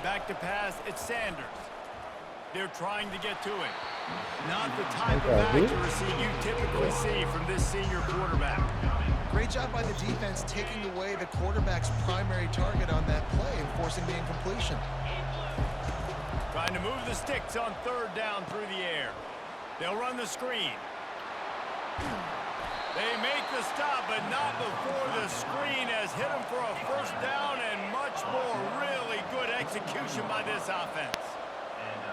Back to pass, it's Sanders. They're trying to get to him. Not the type of accuracy you typically see from this senior quarterback. Great job by the defense taking away the quarterback's primary target on that play and forcing the incompletion. Trying to move the sticks on third down through the air. They'll run the screen. They make the stop, but not before the screen has hit them for a first down and much more. Really good execution by this offense.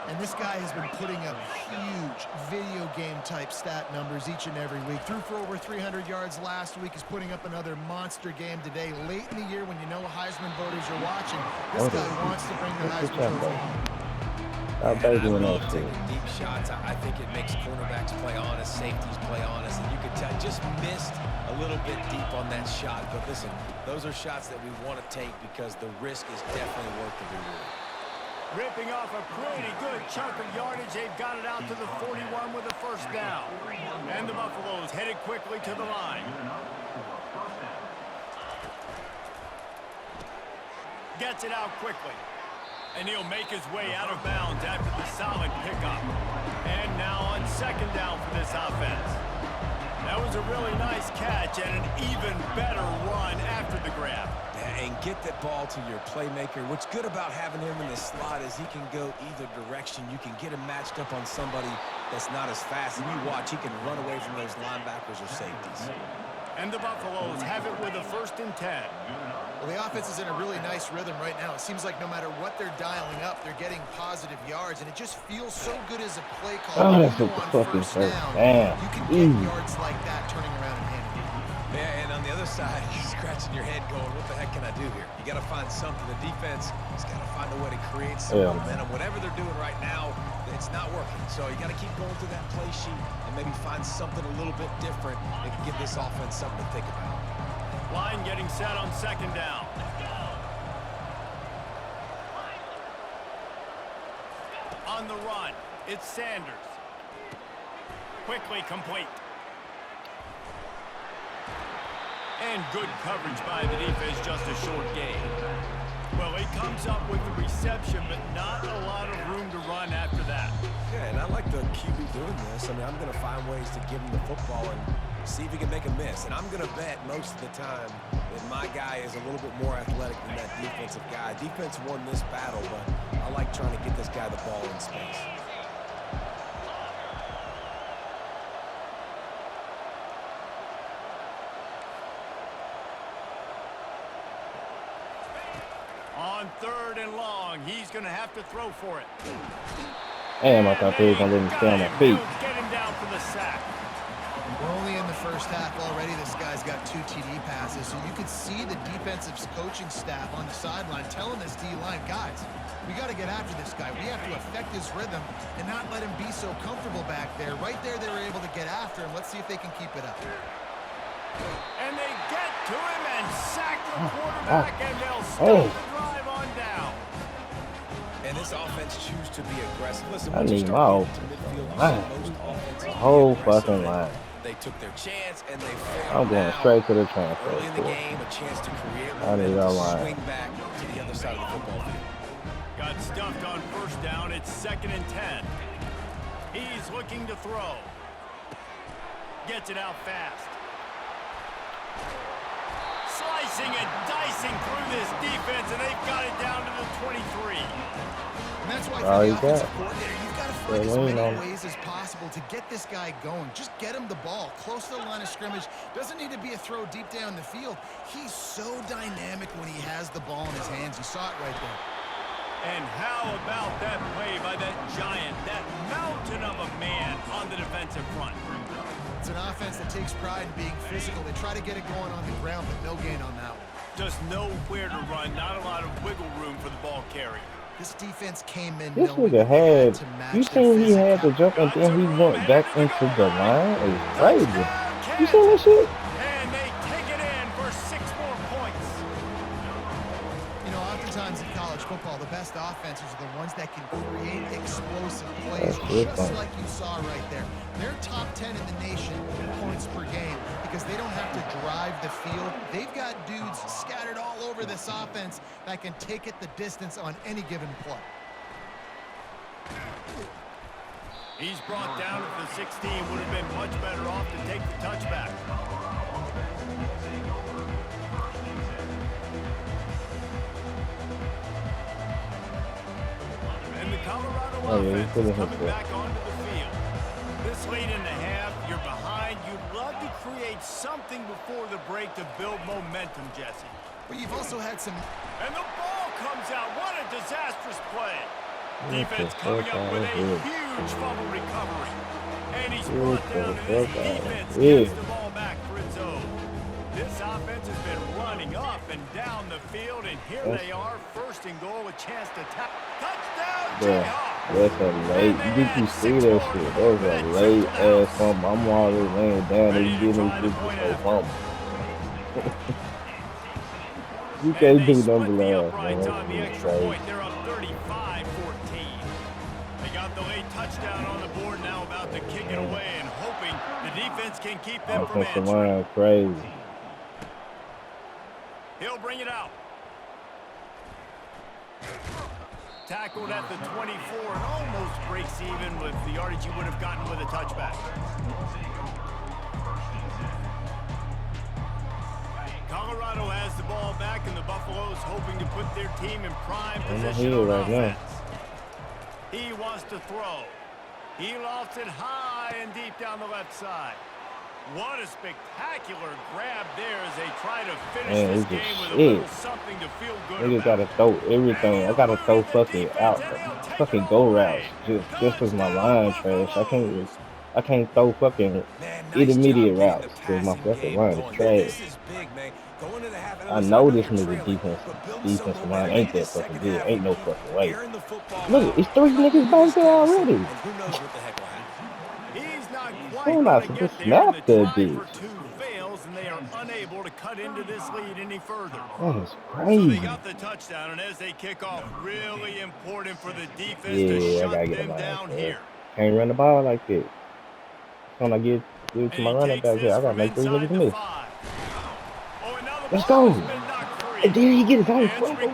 And this guy has been putting up huge video game type stat numbers each and every week. Threw for over 300 yards last week. He's putting up another monster game today. Late in the year when you know Heisman voters are watching, this guy wants to bring the Heisman Trophy home. I love taking deep shots. I think it makes cornerbacks play honest, safeties play honest, and you could tell just missed a little bit deep on that shot. But listen, those are shots that we want to take because the risk is definitely worth the reward. Ripping off a pretty good chunk of yardage. They've got it out to the 41 with a first down. And the Buffaloes headed quickly to the line. Gets it out quickly. And he'll make his way out of bounds after the solid pickup. And now on second down for this offense. That was a really nice catch and an even better run after the grab. And get that ball to your playmaker. What's good about having him in the slot is he can go either direction. You can get him matched up on somebody that's not as fast. And you watch, he can run away from those linebackers or safeties. And the Buffaloes have it with a 1st and 10. Well, the offense is in a really nice rhythm right now. It seems like no matter what they're dialing up, they're getting positive yards, and it just feels so good as a play call. Oh, that's what the fuck is that? Damn. You can get yards like that turning around and handing it. Yeah, and on the other side, you're scratching your head going, what the heck can I do here? You got to find something. The defense has got to find a way to create some momentum. Whatever they're doing right now, it's not working. So you got to keep going through that play sheet and maybe find something a little bit different that can give this offense something to think about. Line getting set on second down. On the run, it's Sanders. Quickly complete. And good coverage by the defense, just a short gain. Well, he comes up with the reception, but not a lot of room to run after that. Yeah, and I like the QB doing this. I mean, I'm going to find ways to give him the football and see if he can make a miss. And I'm going to bet most of the time that my guy is a little bit more athletic than that defensive guy. Defense won this battle, but I like trying to get this guy the ball in space. On 3rd and long, he's going to have to throw for it. Damn, I thought they were going to let me stay on my feet. Get him down for the sack. We're only in the first half already. This guy's got 2 TD passes, so you could see the defensive coaching staff on the sideline telling this D-line, guys, we got to get after this guy. We have to affect his rhythm and not let him be so comfortable back there. Right there, they were able to get after him. Let's see if they can keep it up. And they get to him and sack the quarterback, and they'll stop the drive on down. And this offense chooses to be aggressive. Listen, I need my whole fucking line. They took their chance and they failed. I'm going straight to the transfer. Early in the game, a chance to create I need our line. swing back to the other side of the football field. Got stuffed on first down. It's 2nd and 10. He's looking to throw. Gets it out fast. Slicing and dicing through this defense, and they've got it down to the 23. And that's why for the offensive coordinator, you've got to find as many ways as possible to get this guy going. Just get him the ball close to the line of scrimmage. Doesn't need to be a throw deep down the field. He's so dynamic when he has the ball in his hands. You saw it right there. And how about that play by that giant, that mountain of a man on the defensive front? It's an offense that takes pride in being physical. They try to get it going on the ground, but no gain on that one. Just nowhere to run, not a lot of wiggle room for the ball carrier. This defense came in. This nigga had, you seen he had to jump and then he went back into the line? It's crazy. You seen that shit? And they take it in for 6 more points. You know, times in college football, the best offenses are the ones that can create explosive plays, just like you saw right there. They're top 10 in the nation in points per game because they don't have to drive the field. They've got dudes scattered all over this offense that can take it the distance on any given play. He's brought down at the 16. Would have been much better off to take the touchback. And the Colorado offense is coming back onto the field. This late in the half, you're behind. You'd love to create something before the break to build momentum, Jesse. But you've also had some... And the ball comes out. What a disastrous play. Defense coming up with a huge fumble recovery. And he's brought down, and his defense gets the ball back for its own. This offense has been running up and down the field, and here they are, first and goal, a chance to tap. Touchdown, Jayhawks! That's a late. Did you see that shit? That was a late ass fumble. I'm already laying down and you getting this bitch a fumble. You can't do number last, man. That's crazy. They're up 35-14. They got the late touchdown on the board, now about to kick it away and hoping the defense can keep them from answering. Crazy. He'll bring it out. Tackled at the 24 and almost breaks even with the yardage you would have gotten with a touchback. Colorado has the ball back, and the Buffaloes hoping to put their team in prime position on offense. He wants to throw. He lofts it high and deep down the left side. What a spectacular grab there as they try to finish this game with a little something to feel good about. Niggas gotta throw everything. I gotta throw fucking out, fucking go routes. Just as my line trash. I can't throw fucking intermediate routes because my fucking line is trash. I know this nigga defense line ain't that fucking good. Ain't no fucking way. Look, it's 3 niggas back there already. I'm not supposed to snap that bitch. And they are unable to cut into this lead any further. That is crazy. So they got the touchdown, and as they kick off, really important for the defense to shut them down here. Can't run the ball like that. When I get to my running back here, I gotta make 3 niggas miss. Let's go. And there he gets his own fumble.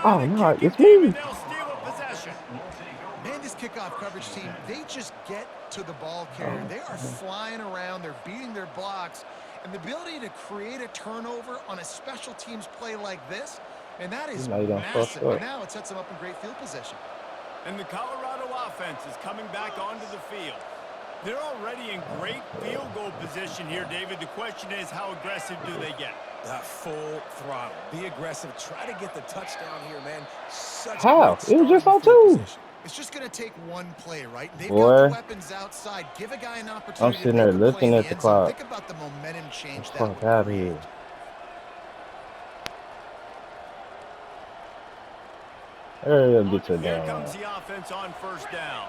Oh no, it's me. Man, this kickoff coverage team, they just get to the ball carrier. They are flying around, they're beating their blocks, and the ability to create a turnover on a special teams play like this, and that is massive. And now it sets them up in great field position. And the Colorado offense is coming back onto the field. They're already in great field goal position here, David. The question is, how aggressive do they get? Full throttle. Be aggressive. Try to get the touchdown here, man. How? It was just on 2. It's just going to take one play, right? They've got the weapons outside. Give a guy an opportunity. I'm sitting there looking at the clock. Think about the momentum change that fuck out of here. Hurry up, get to the down. Here comes the offense on first down.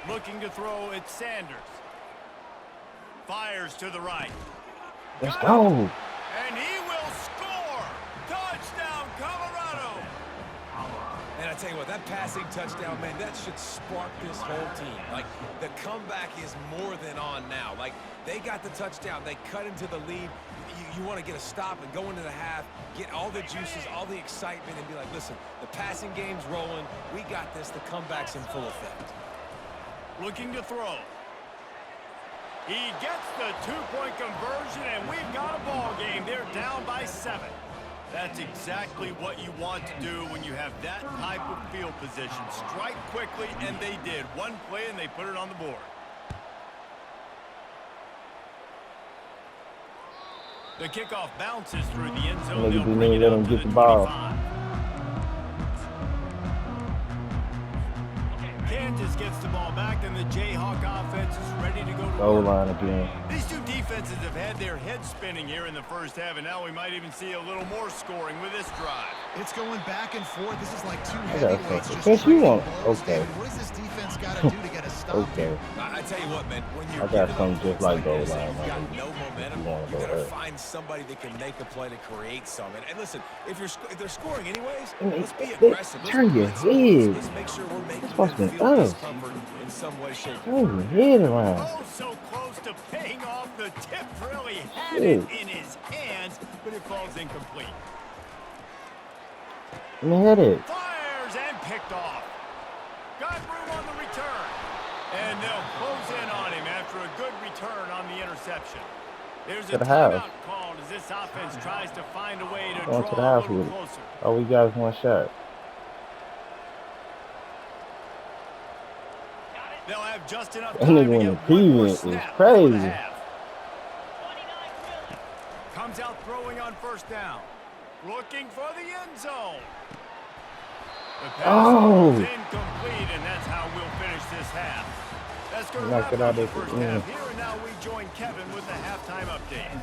Looking to throw, it's Sanders. Fires to the right. Let's go. And he will score. Touchdown, Colorado. And I tell you what, that passing touchdown, man, that should spark this whole team. Like, the comeback is more than on now. Like, they got the touchdown. They cut into the lead. You want to get a stop and go into the half, get all the juices, all the excitement, and be like, listen, the passing game's rolling. We got this. The comeback's in full effect. Looking to throw. He gets the 2-point conversion, and we've got a ball game. They're down by 7. That's exactly what you want to do when you have that type of field position. Strike quickly, and they did. One play, and they put it on the board. The kickoff bounces through the end zone. They'll bring it up to the 25. Kansas gets the ball back, and the Jayhawk offense is ready to go to goal line again. These two defenses have had their heads spinning here in the first half, and now we might even see a little more scoring with this drive. It's going back and forth. This is like 2 heavyweights just trading balls. Okay. What does this defense got to do to get a stop? Okay. I tell you what, man, when you're I got giving something up just points like like goal this line. and you've got Man. no If momentum, you want to you go got to there. find somebody that can make a play to create some. And listen, if they're scoring anyways, I mean, let's be aggressive. Let's turn your blitz them. head. Let's make sure we're It's making them fucking feel us. discomfort in some way, shape, or Turn form. your head around. Oh, so close to paying off. The tip really had it Shit. in his hands, but it falls incomplete. Let me hit it. Fires and picked off. Got room on the return. And they'll close in on him after a good return on the interception. There's a To the house. timeout called as this offense tries to find a way to Going to the draw a house little with it. closer. All we got is one shot. They'll have just enough That time nigga to when the get one more defense is snap crazy. before the half. Comes out throwing on first down. Looking for the end zone. The pass Oh. is incomplete, and that's how we'll finish this half. That's going to Knock wrap it up out the at the first end. half here, and now we join Kevin with the halftime update.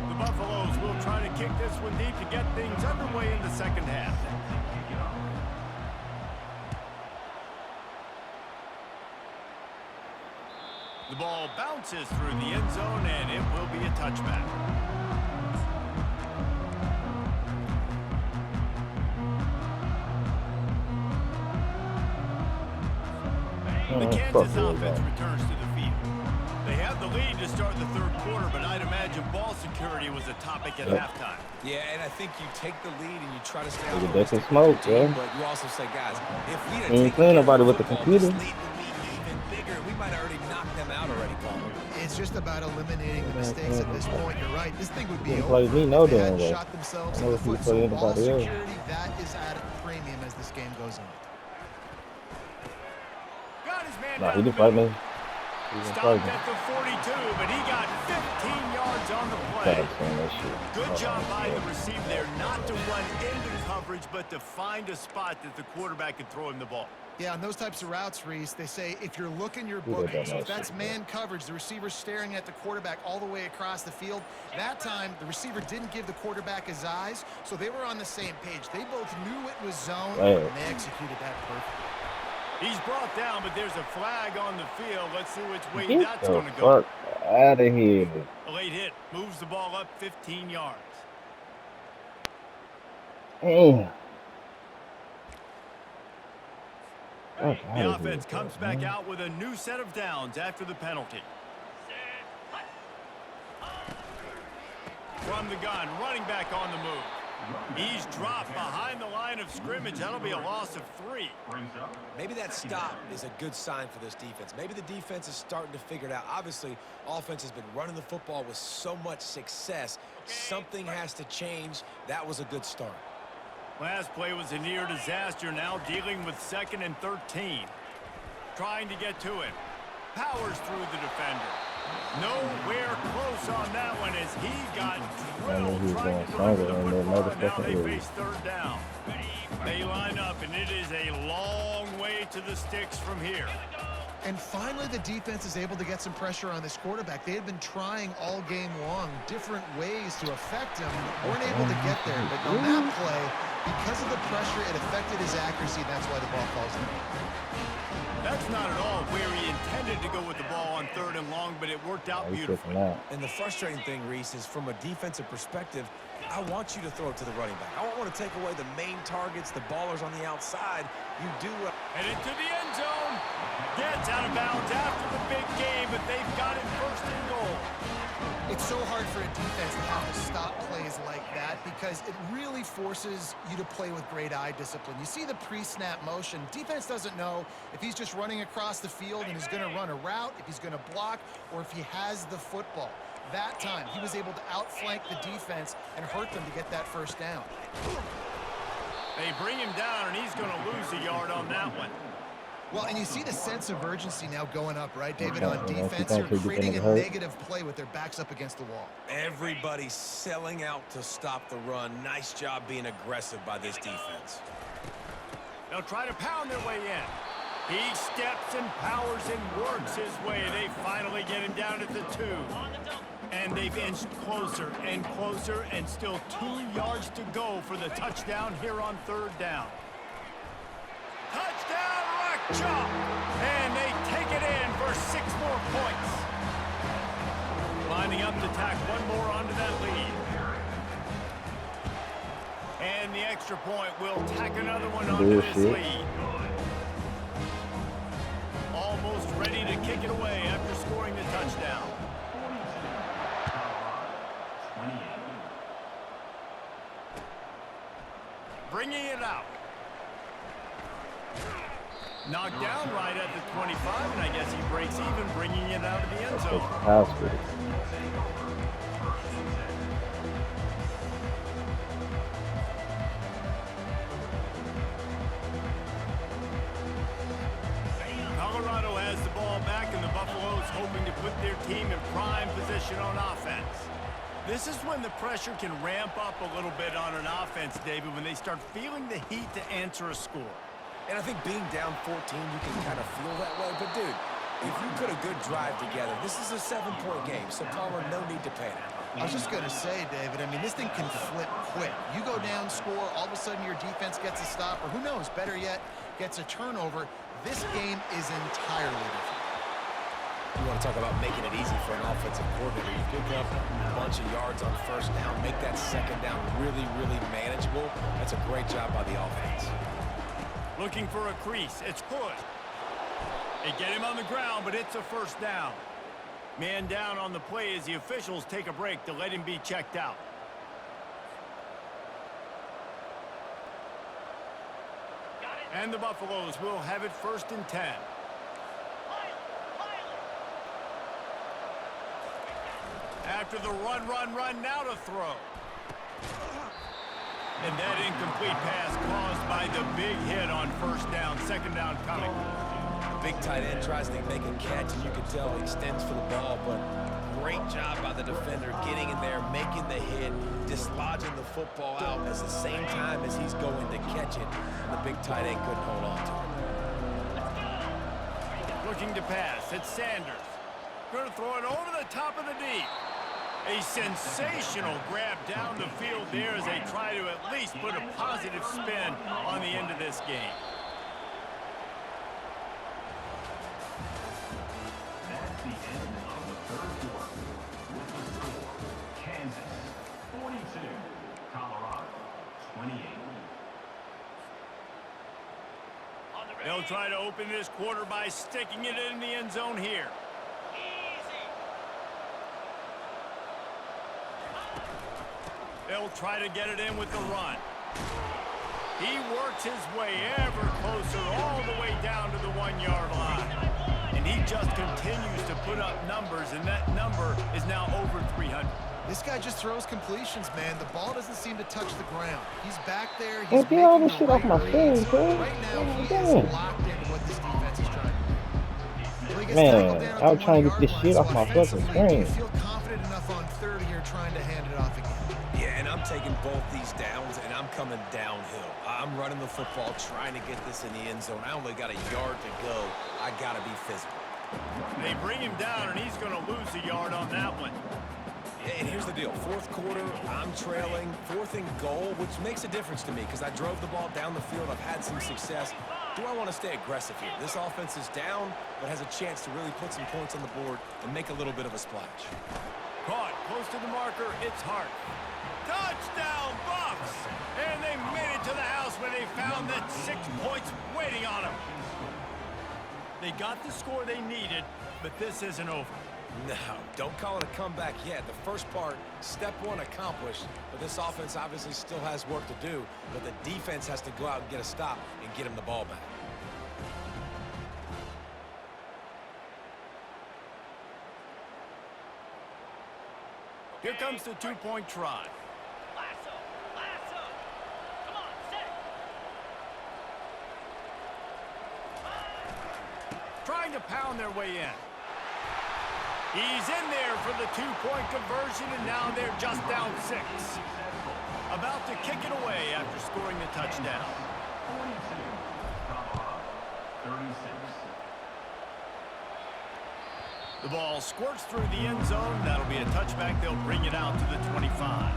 The Buffaloes will try to kick this one deep to get things underway in the second half. The ball bounces through the end zone, and it will be a touchback. The Kansas offense returns to the field. They have the lead to start the third quarter, but I'd imagine ball security was a topic at halftime. Yeah, and I think you take the lead and you try to stay Nigga, optimistic they can with smoke, your team, yeah. but you also say, guys, if we You didn't ain't take playing care of nobody the with the football, this computer. lead would be even bigger. We might have already knocked them out already, Paul. It's just about eliminating the mistakes at this point. You're right. This thing would be Didn't over play me if no they damn hadn't way. shot themselves I in know the if he foot. play So ball anybody else. security, that is at a premium as this game goes on. Got his man Nah, down he the didn't fight middle. me. He didn't fight Stopped me. at the 42, but he got 15 yards on the Stop play. saying that shit. Good Oh, job by yeah. the receiver there not to run into coverage, but to find a spot that the quarterback could throw him the ball. Yeah, on those types of routes, Reese, they say if you're looking, you're Who did booking. that So if nice that's shit, man coverage, the receiver's staring at the quarterback all the way across the field. That time, the receiver didn't give the quarterback his eyes, so they were on the same page. They both knew it was zone, Right. and they executed that perfectly. He's brought down, but there's a flag on the field. Let's see which way Get that's the going to go. fuck out of here. A late hit moves the ball up 15 yards. Damn. The offense comes back out with a new set of downs after the penalty. From the gun, running back on the move. He's dropped behind the line of scrimmage. That'll be a loss of 3. Maybe that stop is a good sign for this defense. Maybe the defense is starting to figure it out. Obviously, offense has been running the football with so much success. Something has to change. That was a good start. Last play was a near disaster. Now dealing with 2nd and 13. Trying to get to it. Powers through the defender. Nowhere close on that one as he got drilled trying to deliver the football, and now they face 3rd down. They line up, and it is a long way to the sticks from here. And finally, the defense is able to get some pressure on this quarterback. They had been trying all game long different ways to affect him. Weren't able to get there, but on that play, because of the pressure, it affected his accuracy. That's why the ball falls in. That's not at all where he intended to go with the ball on 3rd and long, but it worked out beautifully. And the frustrating thing, Reese, is from a defensive perspective, I want you to throw it to the running back. I don't want to take away the main targets, the ballers on the outside. You do what... And into the end zone. Gets out of bounds after the big game, but they've got it 1st and goal. It's so hard for a defense to have to stop plays like that because it really forces you to play with great eye discipline. You see the pre-snap motion. Defense doesn't know if he's just running across the field and is going to run a route, if he's going to block, or if he has the football. That time, he was able to outflank the defense and hurt them to get that 1st down. They bring him down, and he's going to lose a yard on that one. Well, and you see the sense of urgency now going up, right, David, on defense. They're creating a negative play with their backs up against the wall. Everybody's selling out to stop the run. Nice job being aggressive by this defense. They'll try to pound their way in. He steps and powers and works his way. They finally get him down at the 2. And they've inched closer and closer, and still 2 yards to go for the touchdown here on 3rd down. Touchdown, jump, and they take it in for 6 more points. Lining up to tack one more onto that lead. And the extra point will tack another one onto this lead. Almost ready to kick it away after scoring the touchdown. Bringing it out. Knocked down right at the 25, and I guess he breaks even, bringing it out of the end zone. Colorado has the ball back, and the Buffaloes hoping to put their team in prime position on offense. This is when the pressure can ramp up a little bit on an offense, David, when they start feeling the heat to answer a score. And I think being down 14, you can kind of feel that way. But, dude, if you put a good drive together, this is a 7-point game, so Palmer, no need to panic. I was just going to say, David, I mean, this thing can flip quick. You go down, score, all of a sudden your defense gets a stop, or who knows, better yet, gets a turnover. This game is entirely different. You want to talk about making it easy for an offensive coordinator. You pick up a bunch of yards on first down, make that second down really, really manageable. That's a great job by the offense. Looking for a crease. It's Hood. They get him on the ground, but it's a first down. Man down on the play as the officials take a break to let him be checked out. And the Buffaloes will have it 1st and 10. After the run, now to throw. And that incomplete pass caused by the big hit on first down, second down coming. The big tight end tries to make a catch, and you can tell he extends for the ball, but great job by the defender getting in there, making the hit, dislodging the football out at the same time as he's going to catch it, and the big tight end couldn't hold on to it. Looking to pass, it's Sanders. Going to throw it over the top of the deep. A sensational grab down the field there as they try to at least put a positive spin on the end of this game. That's the end of the 3rd quarter. With the score, Kansas 42, Colorado 28. They'll try to open this quarter by sticking it in the end zone here. They'll try to get it in with the run. He works his way ever closer all the way down to the 1-yard line. And he just continues to put up numbers, and that number is now over 300. This guy just throws completions, man. The ball doesn't seem to touch the ground. He's back there. He's get all this making shit the off my right phone, reads. bro. Right now, he Damn. is locked into what this defense is trying to do. Well, he gets Man, tackled down at I was the trying to 1-yard get this line, shit so off my fucking offensively, do you screen. feel confident enough on 3rd here trying to hand it off again? Yeah, and I'm taking both these downs, and I'm coming downhill. I'm running the football, trying to get this in the end zone. I only got a yard to go. I got to be physical. They bring him down, and he's going to lose a yard on that one. And here's the deal. 4th quarter, I'm trailing. 4th and goal, which makes a difference to me because I drove the ball down the field. I've had some success. Do I want to stay aggressive here? This offense is down, but has a chance to really put some points on the board and make a little bit of a splash. Caught close to the marker. It's Hart. Touchdown, Buffs! And they made it to the house where they found that 6 points waiting on them. They got the score they needed, but this isn't over. No, don't call it a comeback yet. The first part, step 1 accomplished, but this offense obviously still has work to do, but the defense has to go out and get a stop and get him the ball back. Here comes the 2-point try. Come on, set. Trying to pound their way in. He's in there for the 2-point conversion, and now they're just down 6. About to kick it away after scoring the touchdown. 42, Colorado 36. The ball squirts through the end zone. That'll be a touchback. They'll bring it out to the 25.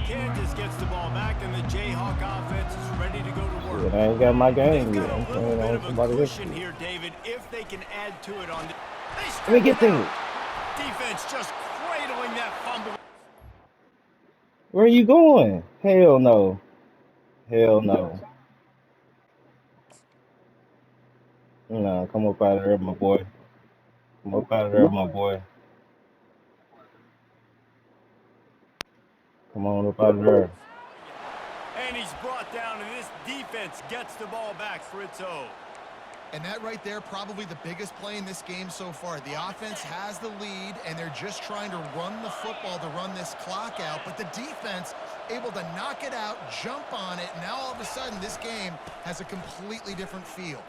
Kansas gets the ball back, and the Jayhawk offense is ready to go to work. It ain't got my game They've yet. got I'm a little playing bit on of a somebody else. cushion here, David, if they can add to it on the... They Let me strike get it things. out. Defense just cradling that fumble. Where you going? Hell no. Hell no. Nah, come up out of there, my boy. Come up out of there, my boy. Come on up out of there. And he's brought down, and this defense gets the ball back for its own. And that right there, probably the biggest play in this game so far. The offense has the lead, and they're just trying to run the football to run this clock out. But the defense able to knock it out, jump on it. Now all of a sudden, this game has a completely different feel.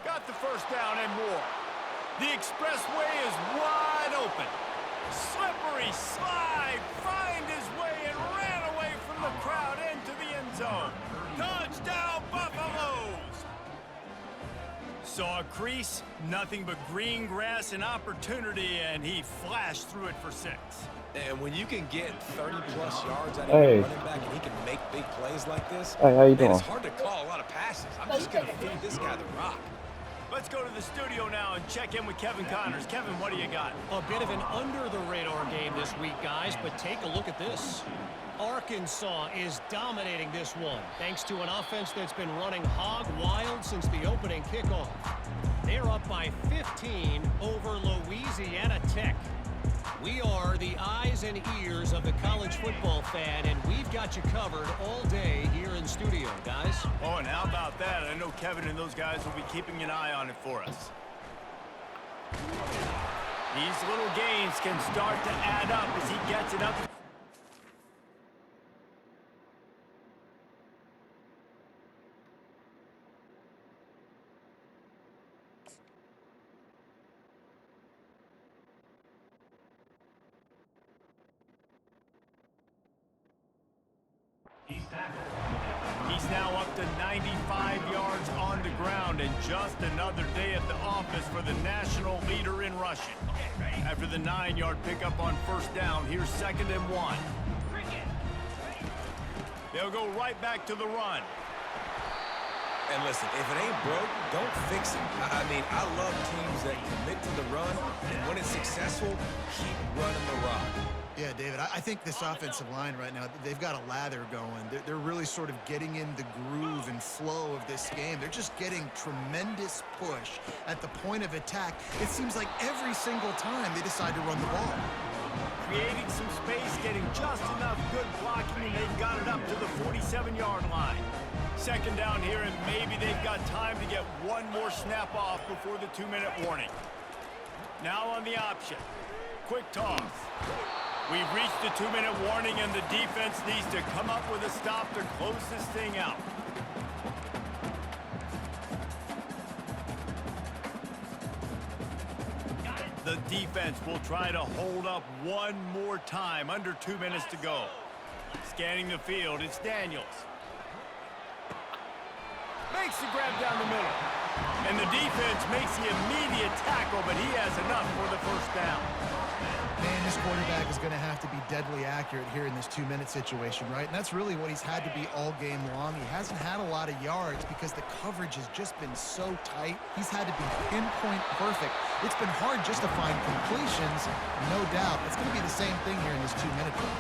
Got the first down and more. The expressway is wide open. Slippery slide, find his way and ran away from the crowd into the end zone. Touchdown, Buffaloes! Saw a crease, nothing but green grass and opportunity, and he flashed through it for 6. And when you can get 30-plus yards out of Hey. your running back and he can make big plays like this, Hey, how you man, doing? it's hard to call a lot of passes. I'm just going to feed this guy the rock. Let's go to the studio now and check in with Kevin Connors. Kevin, what do you got? A bit of an under-the-radar game this week, guys, but take a look at this. Arkansas is dominating this one, thanks to an offense that's been running hog wild since the opening kickoff. They're up by 15 over Louisiana Tech. We are the eyes and ears of the college football fan, and we've got you covered all day here in studio, guys. Oh, and how about that? I know Kevin and those guys will be keeping an eye on it for us. These little gains can start to add up as he gets it up. He's tackled. He's now up to 95 yards on the ground, and just another day at the office for the national leader in rushing. After the 9-yard pickup on first down, here's 2nd and 1. They'll go right back to the run. And listen, if it ain't broke, don't fix it. I mean, I love teams that commit to the run, and when it's successful, keep running the rock. Yeah, David, I think this offensive line right now, they've got a lather going. They're really sort of getting in the groove and flow of this game. They're just getting tremendous push at the point of attack. It seems like every single time they decide to run the ball. Creating some space, getting just enough good blocking, and they've got it up to the 47-yard line. 2nd down here, and maybe they've got time to get one more snap off before the 2-minute warning. Now on the option. Quick toss. We've reached the 2-minute warning, and the defense needs to come up with a stop to close this thing out. The defense will try to hold up one more time. Under 2 minutes to go. Scanning the field, it's Daniels. Makes the grab down the middle. And the defense makes the immediate tackle, but he has enough for the first down. Man, this quarterback is going to have to be deadly accurate here in this 2-minute situation, right? And that's really what he's had to be all game long. He hasn't had a lot of yards because the coverage has just been so tight. He's had to be pinpoint perfect. It's been hard just to find completions, no doubt. It's going to be the same thing here in this 2-minute drill.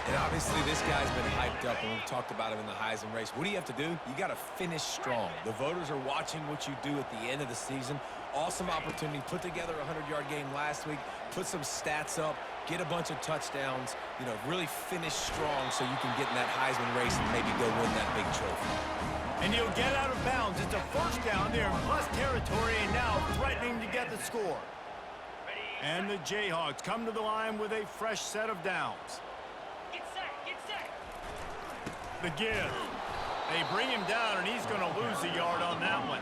And obviously, this guy's been hyped up, and we've talked about him in the Heisman race. What do you have to do? You got to finish strong. The voters are watching what you do at the end of the season. Awesome opportunity. Put together a 100-yard game last week. Put some stats up. Get a bunch of touchdowns. You know, really finish strong so you can get in that Heisman race and maybe go win that big trophy. And he'll get out of bounds. It's a first down there in plus territory, and now threatening to get the score. And the Jayhawks come to the line with a fresh set of downs. Get set, get set. The give. They bring him down, and he's going to lose a yard on that one.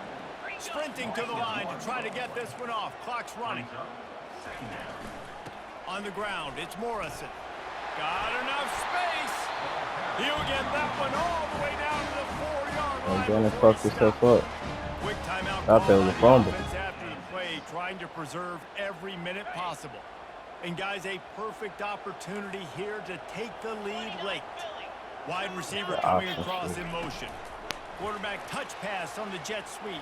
Sprinting to the line to try to get this one off. Clock's running. On the ground, it's Morrison. Got enough space. He'll get that one all the way down to the 4-yard line. I'm gonna before fuck he yourself stops. up. Quick timeout Thought there call was a on the fumble. offense after the play, trying to preserve every minute possible. And guys, a perfect opportunity here to take the lead late. Wide receiver coming across in motion. Quarterback touch pass on the jet sweep.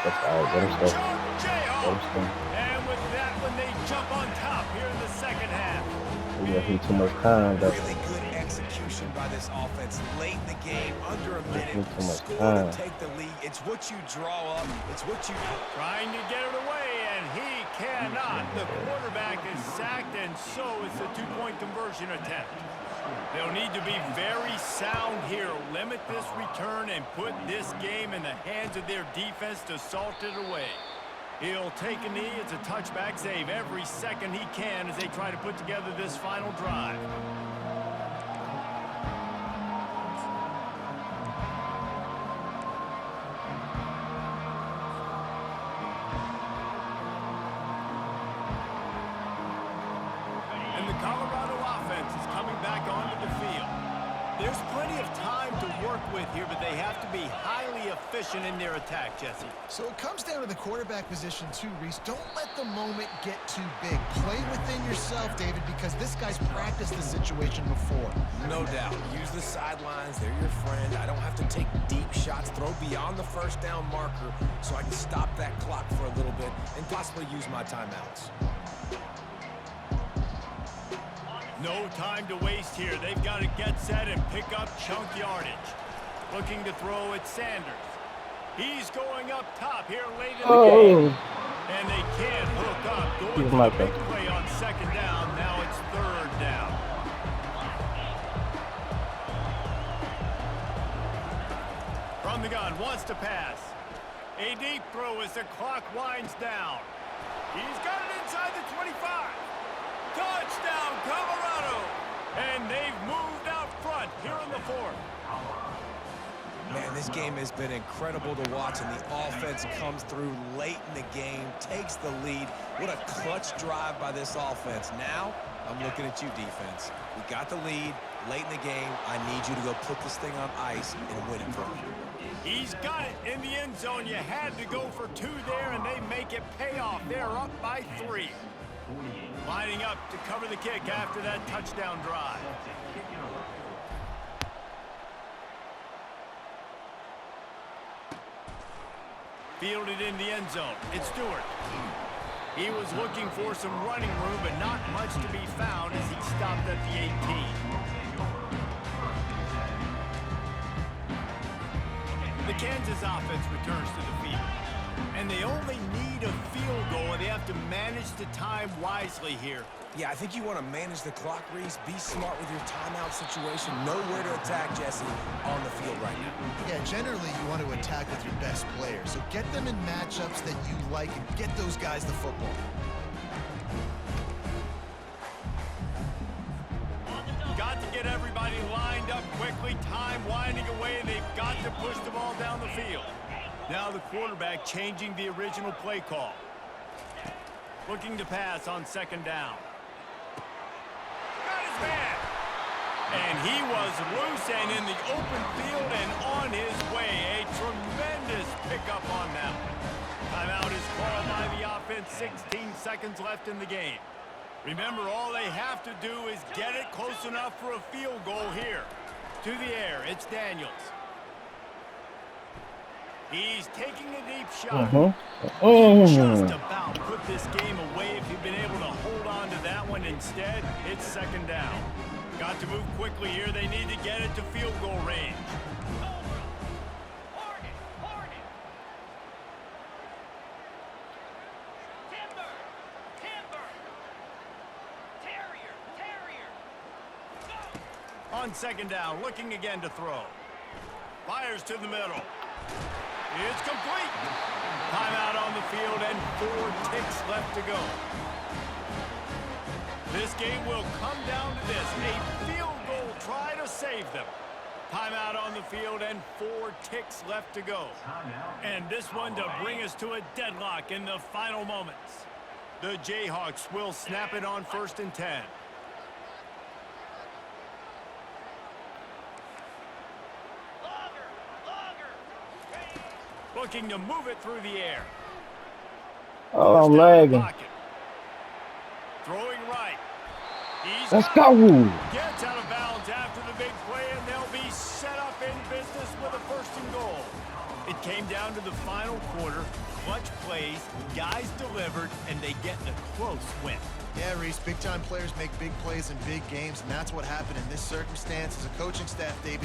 That's all right. Let him stay. Touchdown, Let Jayhawk! him stay. And with that one, they jump on top here in the second half. We got him too much time, though. Really good execution by this offense late in the game, under a minute, Too much score time. to take the lead. It's what you draw up. It's what you... Trying to get it away, and he cannot. The quarterback is sacked, and so is the two-point conversion attempt. They'll need to be very sound here, limit this return, and put this game in the hands of their defense to salt it away. He'll take a knee. It's a touchback save every second he can as they try to put together this final drive. And the Colorado offense is coming back onto the field. There's plenty of time to work with here, but they have to be highly efficient in their attack, Jesse. So it comes down to the quarterback position too, Reese. Don't let the moment get too big. Play within yourself, David, because this guy's practiced the situation before. No doubt. Use the sidelines. They're your friend. I don't have to take deep shots, throw beyond the first down marker so I can stop that clock for a little bit and possibly use my timeouts. No time to waste here. They've got to get set and pick up chunk yardage. Looking to throw at Sanders. He's going up top here late in the game. And they can't hook up. Going for the big play on second down. Now it's third down. From the gun, wants to pass. A deep throw as the clock winds down. He's got it inside the 25. Touchdown, Colorado! And they've moved out front here in the fourth. Man, this game has been incredible to watch, and the offense comes through late in the game, takes the lead. What a clutch drive by this offense. Now, I'm looking at you, defense. We got the lead late in the game. I need you to go put this thing on ice and win it for me. He's got it in the end zone. You had to go for two there, and they make it pay off. They're up by 3. Lining up to cover the kick after that touchdown drive. Fielded in the end zone. It's Stewart. He was looking for some running room, but not much to be found as he stopped at the 18. The Kansas offense returns to the field. And they only need a field goal, and they have to manage the time wisely here. Yeah, I think you want to manage the clock, Reese. Be smart with your timeout situation. Know where to attack, Jesse, on the field right now. Yeah, generally you want to attack with your best players. So get them in matchups that you like and get those guys the football. Got to get everybody lined up quickly. Time winding away, and they've got to push the ball down the field. Now the quarterback changing the original play call. Looking to pass on second down. Got his man. And he was loose and in the open field and on his way. A tremendous pickup on that one. Timeout is called by the offense. 16 seconds left in the game. Remember, all they have to do is get it close enough for a field goal here. To the air, it's Daniels. He's taking a deep shot. Just about put this game away if he'd been able to hold on to that one. Instead, it's second down. Got to move quickly here. They need to get it to field goal range. On second down, looking again to throw. Fires to the middle. It's complete. Timeout on the field and 4 ticks left to go. This game will come down to this. A field goal try to save them. Timeout on the field and 4 ticks left to go. And this one to bring us to a deadlock in the final moments. The Jayhawks will snap it on 1st and 10. Looking to move it through the air. Oh, I'm lagging. Throwing right. Let's go. Gets out of bounds after the big play, and they'll be set up It came down to the final quarter, clutch plays, guys delivered, and they get a close win. Yeah, Reese, big-time players make big plays in big games, and that's what happened in this circumstance. As a coaching staff, David,